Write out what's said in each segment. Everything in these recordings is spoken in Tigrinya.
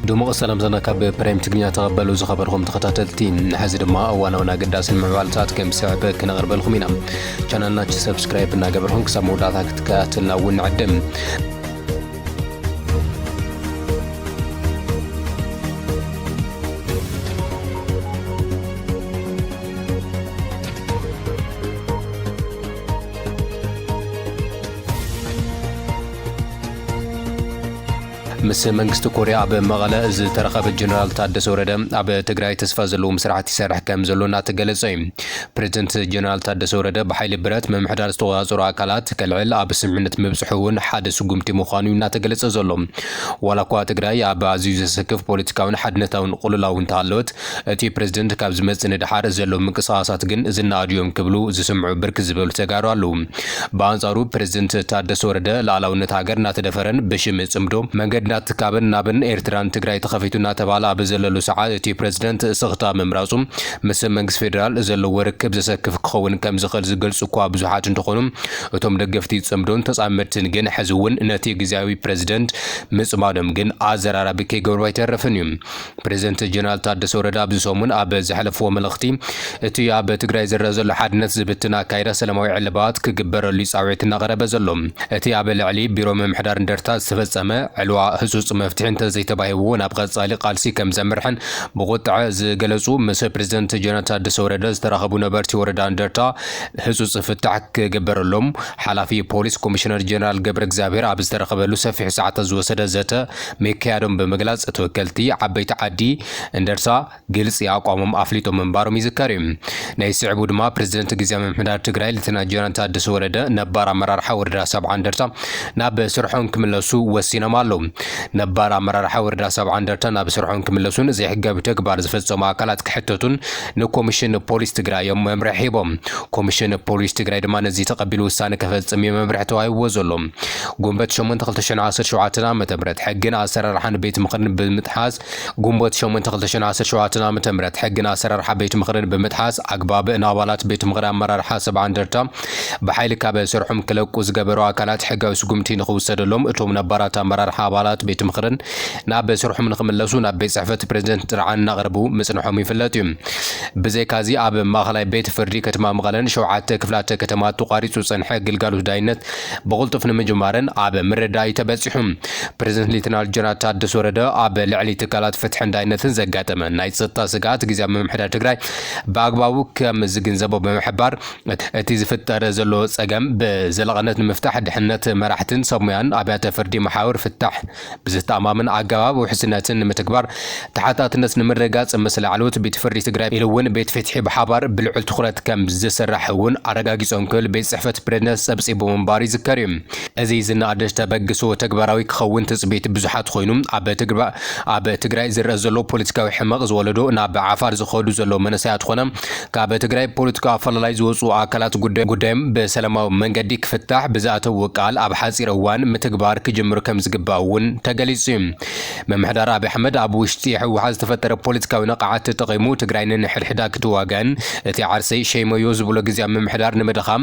دموع السلام زنا كاب بريم تقنية تقبلوا زخبرهم تختاتلتين حزد ما وانا قداس المعوالات كم سعب كنا غربلهم هنا كان سبسكرايب لنا قبلهم كسموا داتك تكاتلنا ونعدم مس منجست كوريا بمغلا ز ترقب الجنرال تادس ورده اب تግራይ ተስፋ ዘለዎ መስራሕቲ ይሰርሕ ከም ዘሎና ተገለጸ ፕሬዝዳንት ጀነራል ታደሰ ወረደ በኃይል ብረት መምሕዳር ዝተዋጽሩ አካላት ከልዕል ኣብ ስምዕነት መብጽሑን ሓደ ስጉምቲ ምዃኑ እና ተገለጸ ዘሎ ወላኳ ትግራይ ኣብ ኣዝዩ ዘሰክፍ ፖለቲካውን ሓድነታውን ቁልላውን ታለወት እቲ ፕሬዝዳንት ካብ ዝመጽእ ንድሓር ዘሎ ምንቅስቃሳት ግን ዝናድዮም ክብሉ ዝስምዑ ብርክ ዝበሉ ተጋሩ ኣለው በአንጻሩ ፕሬዝዳንት ታደሰ ወረደ ላዕላውነት ሃገር ናተደፈረን በሽም ጽምዶ መንገድ تكابن نابن إيرتران تግራይ ተኸፊቱና ተባለ አበዘለሉ ሰዓት እቲ ፕሬዝዳንት ስኽታ መምራጹ ምስ መንግስት ፌደራል ዘሎ ወርክብ ዘሰክፍ ክኸውን ከም ዝኽእል ዝገልጹ እኳ ብዙሓት እንትኾኑ እቶም ደገፍቲ ጽምዶን ተጻመድትን ግን ሕዝውን ነቲ ግዚያዊ ፕሬዝዳንት ምጽማዶም ግን ኣዘራራቢ ከይገብሩ ኣይተረፍን እዩ ፕሬዝዳንት ጀነራል ታደሰ ወረደ ኣብዚ ሰሙን ኣብ ዝሕለፍዎ መልእኽቲ እቲ ኣብ ትግራይ ዝረአ ዘሎ ሓድነት ዝብትና ካይዳ ሰላማዊ ዕልባት ክግበረሉ ጻውዒት እናቐረበ ዘሎ እቲ ኣብ ልዕሊ ቢሮ መምሕዳር እንደርታ ዝተፈጸመ ዕልዋ ህጹጽ መፍትሒ እንተዘይተባሂቡ ናብ ቀጻሊ ቃልሲ ከም ዘምርሕን ብቁጥዕ ዝገለጹ ምስ ፕሬዝዳንት ጀነራል ታደሰ ወረደ ዝተራኸቡ ነበርቲ ወረዳ እንደርታ ህጹጽ ፍታሕ ክግበረሎም ሓላፊ ፖሊስ ኮሚሽነር ጀነራል ገብረ እግዚአብሔር ኣብ ዝተረኸበሉ ሰፊሕ ሰዓታት ዝወሰደ ዘተ መካያዶም በመግላጽ ተወከልቲ ዓበይቲ ዓዲ እንደርታ ግልጽ ኣቋሞም ኣፍሊጦም መንባሮም ይዝከር እዩ ናይ ስዕቡ ድማ ፕሬዝዳንት ግዚያዊ ምምሕዳር ትግራይ ሌተናንት ጀነራል ታደሰ ወረደ ነባር ኣመራርሓ ወረዳ 70 እንደርታ ናብ ስርሖም ክምለሱ ወሲኖም ኣለው ነባር አመራርሓ ወረዳ 70 እንደርታ ናብ ስርሖም ክምለሱን ዘይሕጋዊ ተግባር ዝፈጸሙ አካላት ክሕተቱን ንኮሚሽን ፖሊስ ትግራይ መምርሒ ሂቦም ኮሚሽን ፖሊስ ትግራይ ድማ ነዚ ተቀቢሉ ውሳነ ከፈጽም የመምርሒ ተዋይዎ ዘሎ ጉንበት 8 2017 ዓ.ም ሕግን ኣሰራርሓን ቤት ምኽርን ብምትሓዝ ጉንበት 8 2017 ዓ.ም ሕግን ኣሰራርሓ ቤት ምኽርን ብምትሓዝ አግባብ አባላት ቤት ምኽሪ አመራርሓ 70 እንደርታ በኃይል ካብ ስርሖም ክለቁ ዝገበሩ አካላት ሕጋዊ ስጉምቲ ንኽውሰደሎም እቶም ነባራት አመራርሓ አባላት ቤት ምኽርን ናብ ስርሖም ንኽምለሱ ናብ ቤት ጽሕፈት ፕሬዝዳንት ጥርዓን እናቕርቡ ምጽንሖም ይፍለጥ እዩ ብዘይካዚ ኣብ ማእኸላይ ቤት ፍርዲ ከተማ መቐለን 7 ክፍላተ ከተማ ተቋሪጹ ጸንሐ ግልጋሎት ዳይነት ብቕልጡፍ ንምጅማርን ኣብ ምርዳይ ተበጺሑ ፕሬዝዳንት ሌተናንት ጀነራል ታደሰ ወረደ ኣብ ልዕሊ ትካላት ፍትሕን ዳይነትን ዘጋጠመ ናይ ጸጥታ ስጋት ግዚያዊ ምምሕዳር ትግራይ ብኣግባቡ ከም ዝግንዘቦ ብምሕባር እቲ ዝፍጠረ ዘሎ ጸገም ብዘለቐነት ንምፍታሕ ድሕነት መራሕትን ሰሙያን ኣብያተ ፍርዲ መሓወር ፍታሕ ብዝተኣማምን ኣገባብ ውሕስነትን ንምትግባር ተሓታትነት ንምርጋጽ መስላዕሎት ቤት ፍርዲ ትግራይ ኢሉውን ቤት ፍትሒ ብሓባር ብልዑል ትኹረት ከም ዝስራሕ እውን ኣረጋጊጾም ክብል ቤት ጽሕፈት ፕሬዝዳንት ጸብጺቡ ምንባር ይዝከር እዩ እዚ ዝናኣደሽ ተበግሶ ተግባራዊ ክኸውን ትጽቢት ብዙሓት ኮይኑ ኣብ ትግራይ ዝረአ ዘሎ ፖለቲካዊ ሕመቕ ዝወለዶ ናብ ዓፋር ዝኸዱ ዘሎ መነሳያት ኾነ ካብ ትግራይ ፖለቲካዊ ኣፈላላይ ዝወፁ ኣካላት ጉዳዮም ብሰላማዊ መንገዲ ክፍታሕ ብዝኣተው ቃል ኣብ ሓጺር እዋን ምትግባር ክጅምሩ ከም ዝግባእ እውን ተገሊጹ መምሕዳር አብይ አሕመድ ኣብ ውሽጢ ህወሓት ዝተፈጠረ ፖለቲካዊ ነቃዓት ተጠቂሙ ትግራይን ንሕድሕዳ ክትዋጋን እቲ ዓርሰይ ሸይሞዮ ዝብሎ ግዚያዊ ምምሕዳር ንምድኻም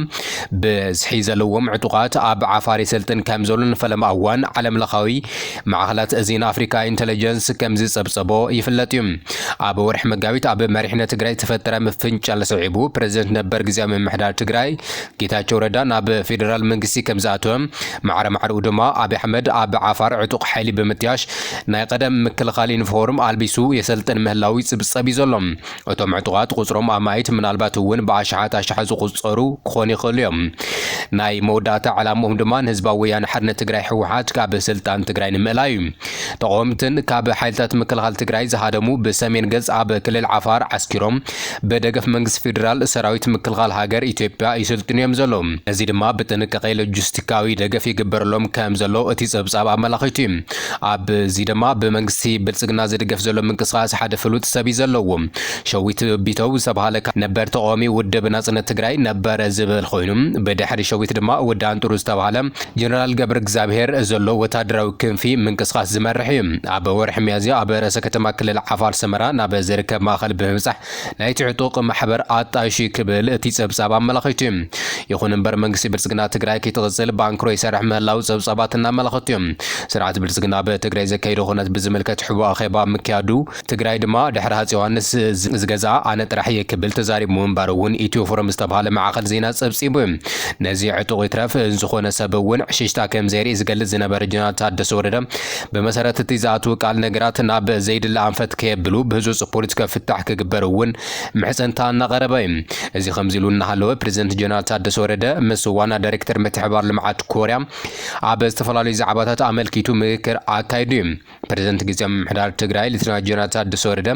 ብዝሒ ዘለዎም ዕጡቃት ኣብ ዓፋር የሰልጥን ከም ዘሎን ፈለማ እዋን ዓለም ለኻዊ ማዕኸላት ዜና አፍሪካ ኢንተለጀንስ ከም ዝጸብጸቦ ይፍለጥ እዩ ኣብ ወርሒ መጋቢት ኣብ መሪሕነት ትግራይ ዝተፈጠረ ምፍንጫል ሰዒቡ ፕሬዝዳንት ነበር ግዚያዊ ምምሕዳር ትግራይ ጌታቸው ረዳ ናብ ፌደራል መንግስቲ ከም ዝኣተወ ማዕረማዕሩ ድማ አብይ አሕመድ ኣብ ዓፋር ዕጡቅ ሓይሊ ብምትያሽ ናይ ቀደም ምክልኻል ዩኒፎርም አልቢሱ የሰልጥን ምህላዊ ጽብጸብ ይዘሎም እቶም ዕጡቃት ቁጽሮም ኣማይት ምናልባት እውን ብኣሽሓት ኣሽሓት ዝቁጸሩ ክኾኑ ይኽእሉ እዮም ናይ መወዳእታ ዓላምኦም ድማ ንህዝባዊ ወያነ ሓርነት ትግራይ ህወሓት ካብ ስልጣን ትግራይ ንምእላይ እዩ ተቃወምትን ካብ ሓይልታት ምክልኻል ትግራይ ዝሃደሙ ብሰሜን ገጽ ኣብ ክልል ዓፋር ዓስኪሮም በደገፍ መንግስቲ ፌደራል ሰራዊት ምክልኻል ሃገር ኢትዮጵያ ይስልጥኑ እዮም ዘሎም እዚ ድማ ብጥንቃቄ ሎጂስቲካዊ ደገፍ ይግበረሎም ከም ዘሎ እቲ ጸብጻብ ኣመላኺቱ እዩ ኣብዚ ድማ ብመንግስቲ ብልጽግና ዝድገፍ ዘሎ ምንቅስቃስ ሓደ ፍሉጥ ሰብ ዘለዎ ሸዊት ቢተው ዝተባሃለ ነበር ተቃዋሚ ውድብ ናጽነት ትግራይ ነበር ዝብል ኮይኑ በድሕሪ ሸዊት ድማ ወዳን ጥሩ ዝተባሃለ ጀነራል ገብረ እግዚአብሔር ዘሎ ወታደራዊ ክንፊ ምንቅስቃስ ዝመርሕ እዩ ኣብ ወርሒ ሚያዝያ ኣብ ርእሰ ከተማ ክልል ዓፋር ሰመራ ናብ ዝርከብ ማእኸል ብምብጻሕ ናይ ዕጡቕ ማሕበር ኣጣይሺ ክብል እቲ ጸብጻብ ኣመላኺቱ እዩ ይኹን እምበር መንግስቲ ብልጽግና ትግራይ ከይትቕጽል ባንክሮ ይሰርሕ ምህላው ጸብጻባት እናመላኺቱ እዮም ስርዓት ብልጽግና በትግራይ ዘካይዶ ኹነት ብዝምልከት ሕቡእ ኣኼባ ምክያዱ ትግራይ ድማ ድሕሪ ሃፀይ ዮሃንስ ዝገዛ ኣነ ጥራሕ የክብል ተዛሪቡ ምንባር እውን ኢትዮ ፎረም ዝተባሃለ ማዕኸን ዜና ጸብጺቡ ነዚ ዕጡቕ ይትረፍ ዝኾነ ሰብ እውን ሽሽታ ከም ዘርኢ ዝገልጽ ዝነበረ ጀነራል ታደሰ ወረደ ብመሰረት እቲ ዝኣትዉ ቃል ነገራት ናብ ዘይድለ ኣንፈት ከየብሉ ብህፁፅ ፖለቲካ ፍታሕ ክግበር እውን ምሕፀንታ እናቐረበ እዚ ከምዚ ኢሉ እናሃለወ ፕሬዚደንት ጀነራል ታደሰ ወረደ ምስ ዋና ዳይሬክተር ምትሕብባር ልምዓት ኮርያ ኣብ ዝተፈላለዩ ዛዕባታት ኣመልኪቱ ምክክር ኣካይዱ ፕሬዚደንት ጊዜያዊ ምምሕዳር ትግራይ ሌተናንት ጀነራል ታደሰ ወረደ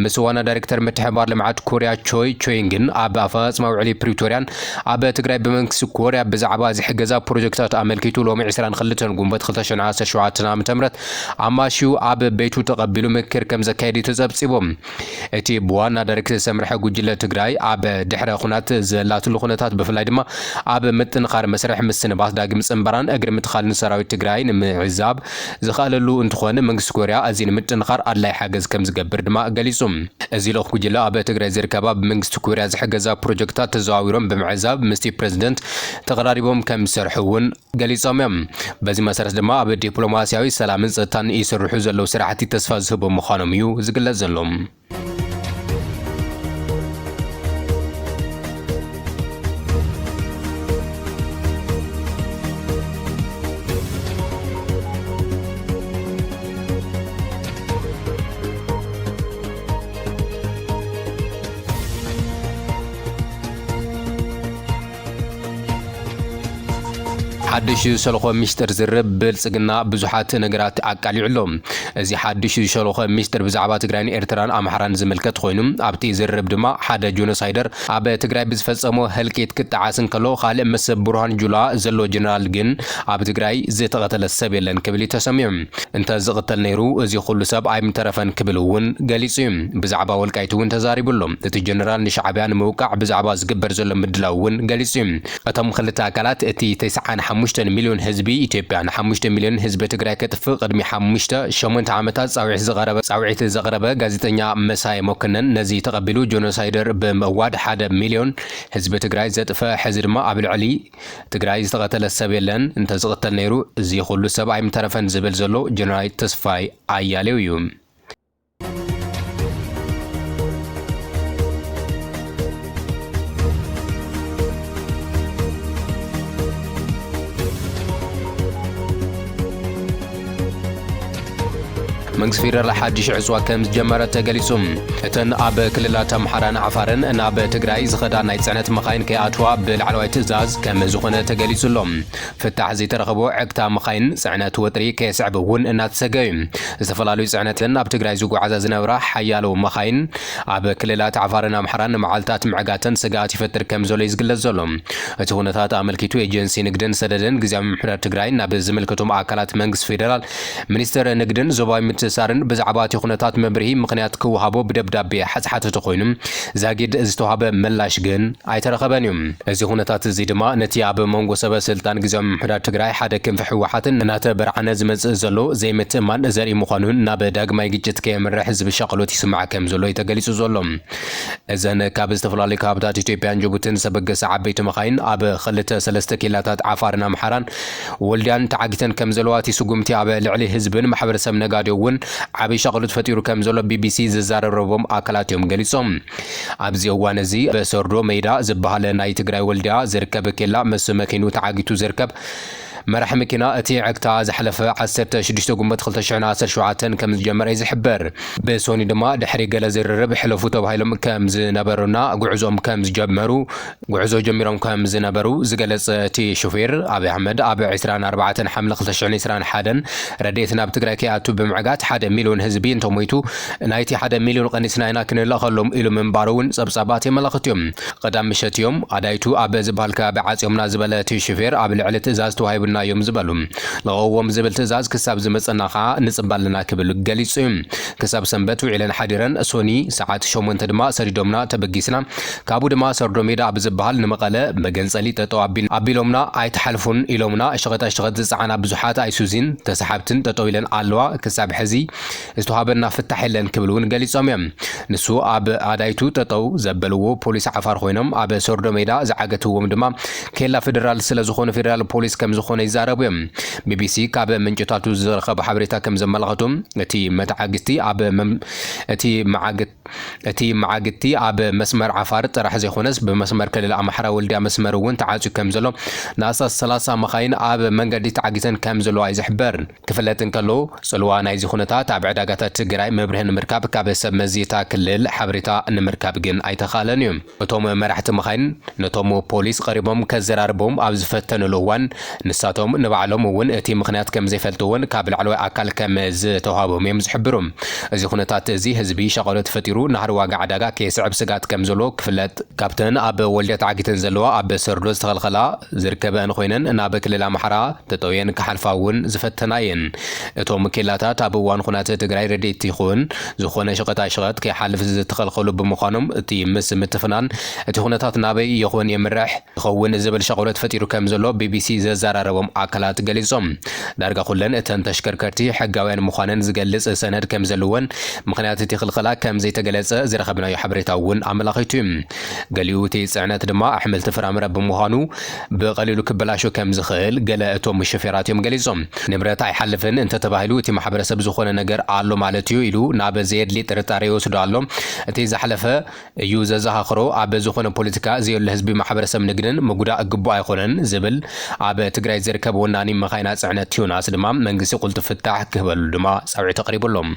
ምስ ዋና ዳይሬክተር ምትሕብባር ልምዓት ኮርያ ቾይንግን ኣብ ኣፈጻጽማ ውዕሊ ፕሪቶርያን ኣብ ትግራይ ብመንግስቲ ኮርያ ብዛዕባ ዝሕገዛ ፕሮጀክታት ኣመልኪቱ ሎሚ 22 ጉንበት 2017 ዓ.ም ኣማሽዩ ኣብ ቤቱ ተቐቢሉ ምክክር ከም ዘካየደ ተጸብጺቦም እቲ ብዋና ዳይሬክተር ሰምርሐ ጉጅለ ትግራይ ኣብ ድሕረ ኩናት ዘላትሉ ኩነታት ብፍላይ ድማ ኣብ ምጥንኻር መስርሕ ምስንባት ዳግም ጽምባራን እግሪ ምትኻልን ሰራዊት ትግራይ ንምዕዛብ ዝኽእለሉ እንትኾነ መንግስቲ ኮርያ እዚ ንምጥንኻር ኣድላይ ሓገዝ ከም ዝገብር ድማ ገሊጹ እዚ ልኡኽ ጉጅለ ኣብ ትግራይ ዝርከባ ብመንግስቲ ኮርያ ዝሕገዛ ፕሮጀክታት ተዘዋዊሮም ብምዕዛብ ምስቲ ፕሬዚደንት ተቀራሪቦም ከም ዝሰርሑ እውን ገሊጾም እዮም በዚ መሰረት ድማ ኣብ ዲፕሎማስያዊ ሰላምን ጸጥታን ይሰርሑ ዘለው ስራሕቲ ተስፋ ዝህቦ ምዃኖም እዩ ዝግለጽ ዘሎ ሓድሽ ሸለኾ ሚስጥር ዝርብ ብልጽግና ብዙሓት ነገራት ኣቃሊዑሎም እዚ ሓድሽ ሸለኾ ሚስጥር ብዛዕባ ትግራይን ኤርትራን ኣምሓራን ዝምልከት ኮይኑ ኣብቲ ዝርብ ድማ ሓደ ጆኖሳይደር ኣብ ትግራይ ብዝፈጸሞ ህልቂት ክጠዓስን ከሎ ካልእ ምስ ብርሃን ጁላ ዘሎ ጀነራል ግን ኣብ ትግራይ ዝተቐተለ ሰብ የለን ክብል ተሰሚዑ እንተ ዝቕተል ነይሩ እዚ ኩሉ ሰብ ኣይምተረፈን ክብል እውን ገሊጹ ብዛዕባ ወልቃይት እውን ተዛሪቡሎ እቲ ጀነራል ንሻዕብያ ንምውቃዕ ብዛዕባ ዝግበር ዘሎ ምድላው እውን ገሊጹ እቶም ክልተ ኣካላት እቲ 95 ሚሊዮን ህዝቢ ኢትዮጵያ ን5 ሚሊዮን ህዝቢ ትግራይ ከጥፍእ ቅድሚ 8 ዓመታት ጻውዒት ዘቕረበ ጋዜጠኛ መሳይ ሞከነን ነዚ ተቐቢሉ ጆኖሳይደር ብምእዋድ 1 ሚሊዮን ህዝቢ ትግራይ ዘጥፈ ሕዚ ድማ ኣብ ልዕሊ ትግራይ ዝተቐተለ ሰብ የለን እንተ ዝቕተል ነይሩ እዚ ኩሉ ሰብ ኣይምተረፈን ዝብል ዘሎ ጀነራል ተስፋይ ኣያሌው እዩ መንግስቲ ፌደራል ሓድሽ ዕፅዋ ከም ዝጀመረ ተገሊጹ እተን ኣብ ክልላት ኣምሓራን ዓፋርን ናብ ትግራይ ዝኸዳ ናይ ጽዕነት መኻይን ከይኣትዋ ብላዕለዋይ ትእዛዝ ከም ዝኾነ ተገሊጹሎም ፍታሕ ዘይተረኸቦ ዕግታ መኻይን ጽዕነት ወጥሪ ከየስዕብ እውን እናተሰገዩ ዝተፈላለዩ ጽዕነትን ኣብ ትግራይ ዝጓዓዛ ዝነበራ ሓያሎ መኻይን ኣብ ክልላት ዓፋርን ኣምሓራን መዓልታት ምዕጋተን ስጋኣት ይፈጥር ከም ዘሎ ይዝግለጽ ዘሎ እቲ ኩነታት ኣመልኪቱ ኤጀንሲ ንግድን ሰደድን ጊዜያዊ ምምሕዳር ትግራይ ናብ ዝምልከቶም ኣካላት መንግስቲ ፌደራል ሚኒስትር ንግድን ዞባዊ ምትእስሳርን ብዛዕባ እቲ ኩነታት መብርሂ ምክንያት ክወሃቦ ብደብዳቤ ሓፅሓተተ ኮይኑ ዛጊድ ዝተዋሃበ ምላሽ ግን ኣይተረኸበን እዩ እዚ ኩነታት እዚ ድማ ነቲ ኣብ መንጎ ሰበ ስልጣን ጊዜያዊ ምምሕዳር ትግራይ ሓደ ክንፊ ሕወሓትን እናተበርዓነ ዝመጽእ ዘሎ ዘይምትእማን ዘርኢ ምዃኑን ናብ ዳግማይ ግጭት ከየምርሕ ህዝቢ ሸቕሎት ይስማዕ ከም ዘሎ ተገሊጹ ዘሎ እዘን ካብ ዝተፈላለዩ ከባቢታት ኢትዮጵያን ጅቡትን ሰበገሳ ዓበይቲ መኻይን ኣብ 2-3 ኪላታት ዓፋርን ኣምሓራን ወልድያን ተዓጊተን ከም ዘለዋ እቲ ስጉምቲ ኣብ ልዕሊ ህዝብን ማሕበረሰብ ነጋዴ እውን ዓብይ ሸቕሎት ፈጢሩ ከም ዘሎ ቢቢሲ ዝዛረበም ኣካላት እዮም ገሊጾም ኣብዚ እዋን እዚ በሰርዶ ሜዳ ዝበሃለ ናይ ትግራይ ወልድያ ዝርከብ ኬላ ምስ መኪኑ ተዓጊቱ ዝርከብ መራሒ መኪና እቲ ዕግታ ዝሓለፈ 16 ጉንበት 2017 ከም ዝጀመረ ይዝሕበር በሶኒ ድማ ድሕሪ ገለ ዝርርብ ሕለፉ ተባሂሎም ከም ዝነበሩና ጉዕዞ ጀሚሮም ከም ዝነበሩ ዝገለጸ እቲ ሾፌር ኣብይ ኣሕመድ ኣብ 24 ሓምለ 2021 ረድኤት ናብ ትግራይ ከይኣቱ ብምዕጋት 1 ሚሊዮን ህዝቢ እንተሞይቱ ናይቲ 1 ሚሊዮን ቀኒስና ኢና ክንለኸሎም ኢሉ ምንባሩውን ጸብጻባት የመላኽት እዮም ቀዳም ምሸት እዮም ኣዳይቱ ኣብ ዝበሃል ከባቢ ዓጽዮምና ዝበለ እቲ ሾፌር ኣብ ልዕሊ ትእዛዝ ተዋሂቡና يوم زبالهم لغوهم زبل تزاز كساب زمصنا خا نصبالنا كبل غليصو كساب سنبت وعلن حديرن سوني ساعات شومنت دما سريدومنا تبغيسنا كابو دما سردو ميدا بزبال نمقاله مغنصلي تطوابين ابيلومنا ايتحلفون إلومنا اشغت زعنا بزحات ايسوزين تسحبتن تطويلن الوا كساب حزي استوهابنا فتحلن كبلون غليصوم نسو اب ادايتو تطو زبلو بوليس عفار خوينم اب سردو ميدا زعغتوم دما كيلا فيدرال سلا زخون فيدرال بوليس كم زخون ይዛረቡ እዮም ቢቢሲ ካብ ምንጭታቱ ዝረኸበ ሓበሬታ ከም ዘመላኽቱም እቲ መዓግቲ ኣብ መስመር ዓፋር ጥራሕ ዘይኮነስ ብመስመር ክልል ኣምሓራ ወልድያ መስመር እውን ተዓፅዩ ከም ዘሎ ናሳስ 30 መኻይን ኣብ መንገዲ ተዓጊተን ከም ዘለዋ ይዝሕበር ክፍለጥ እንከሎ ጽልዋ ናይዚ ኩነታት ኣብ ዕዳጋታት ትግራይ መብርህ ንምርካብ ካብ ሰብ መዚታ ክልል ሓበሬታ ንምርካብ ግን ኣይተኻለን እዩ እቶም መራሕቲ መኻይን ነቶም ፖሊስ ቀሪቦም ከዘራርቦም ኣብ ዝፈተንሉ እዋን ንሳቶም ንባዕሎም እውን እቲ ምክንያት ከም ዘይፈልጥውን ካብ ላዕለዋይ ኣካል ከም ዝተዋሃቦም እዮም ዝሕብሩ እዚ ኩነታት እዚ ህዝቢ ሸቐሎ ተፈጢሩ ናህር ዋጋ ዕዳጋ ከስዕብ ስጋት ከም ዘሎ ክፍለጥ ካብተን ኣብ ወልድያ ተዓጊተን ዘለዋ ኣብ ሰርዶ ዝተኸልኸላ ዝርከበን ኮይነን ናብ ክልል ኣምሓራ ተጠውየን ክሓልፋ እውን ዝፈተና እየን እቶም ኬላታት ኣብ እዋን ኩናት ትግራይ ረድኤት ይኹን ዝኾነ ሸቐጣሸቐጥ ከይሓልፍ ዝተኸልኸሉ ብምዃኖም እቲ ምስ ምትፍናን እቲ ኩነታት ናበይ ይኹን የምርሕ ይኸውን ዝብል ሸቐሎ ተፈጢሩ ከም ዘሎ ቢቢሲ ዘዘራረቦም ኣካላት ገሊጾም ዳርጋ ኩለን እተን ተሽከርከርቲ ሕጋውያን ምዃነን ዝገልጽ ሰነድ ከም ዘለወን ምክንያት እቲ ክልኸላ ከም ዘይተገለጸ ዝረኸብናዮ ሓበሬታ እውን ኣመላኺቱ ገሊኡ እቲ ጽዕነት ድማ ኣሕምልቲ ፍራምረ ብምዃኑ ብቐሊሉ ክበላሾ ከም ዝኽእል ገለ እቶም ሾፌራት እዮም ገሊጾም ንብረት ኣይሓልፍን እንተተባሂሉ እቲ ማሕበረሰብ ዝኾነ ነገር ኣሎ ማለት እዩ ኢሉ ናብ ዘየድሊ ጥርጣሬ ይወስዶ ኣሎ እቲ ዝሓለፈ እዩ ዘዘኻኽሮ ኣብ ዝኾነ ፖለቲካ ዘየሉ ህዝቢ ማሕበረሰብ ንግድን ምጉዳእ ግቡእ ኣይኮነን ዝብል ኣብ ትግራይ ዝርከብ ወናኒ መኻይና ጽዕነት ዩናስ ድማ መንግስቲ ቁልጡፍ ፍታሕ ክህበሉ ድማ ጻውዒት ተቐሪቡሎም